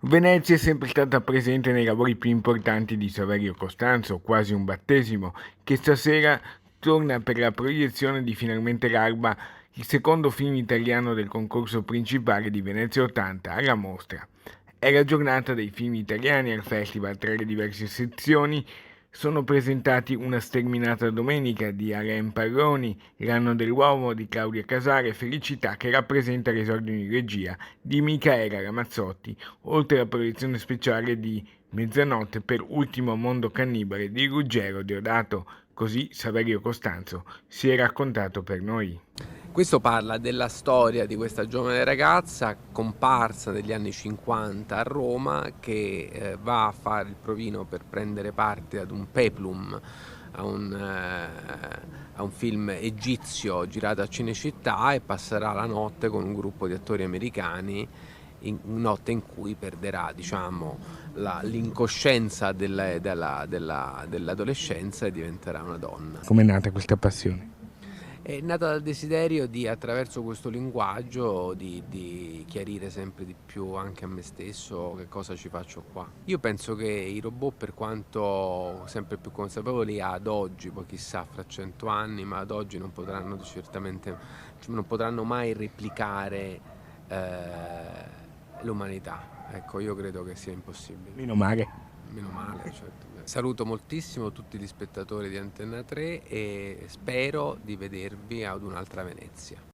Venezia è sempre stata presente nei lavori più importanti di Saverio Costanzo, quasi un battesimo, che stasera torna per la proiezione di Finalmente l'alba, il secondo film italiano del concorso principale di Venezia 80 alla mostra. È la giornata dei film italiani al festival. Tra le diverse sezioni sono presentati Una sterminata domenica di Alain Palloni, L'anno dell'uomo di Claudia Casale, Felicità, che rappresenta l'esordio in regia di Michaela Ramazzotti, oltre alla proiezione speciale di Mezzanotte per Ultimo mondo cannibale di Ruggero Deodato. Così Saverio Costanzo si è raccontato per noi. Questo parla della storia di questa giovane ragazza comparsa negli anni 50 a Roma che va a fare il provino per prendere parte ad un peplum, a un film egizio girato a Cinecittà e passerà la notte con un gruppo di attori americani, in notte in cui perderà, diciamo, l'incoscienza dell'adolescenza e diventerà una donna. Com'è nata questa passione? È nata dal desiderio di, attraverso questo linguaggio, di chiarire sempre di più anche a me stesso che cosa ci faccio qua. Io penso che i robot, per quanto sempre più consapevoli ad oggi, poi chissà fra 100 anni, ma ad oggi non potranno certamente, non potranno mai replicare l'umanità. Ecco, io credo che sia impossibile. Meno male. Meno male, certo. Saluto moltissimo tutti gli spettatori di Antenna 3 e spero di vedervi ad un'altra Venezia.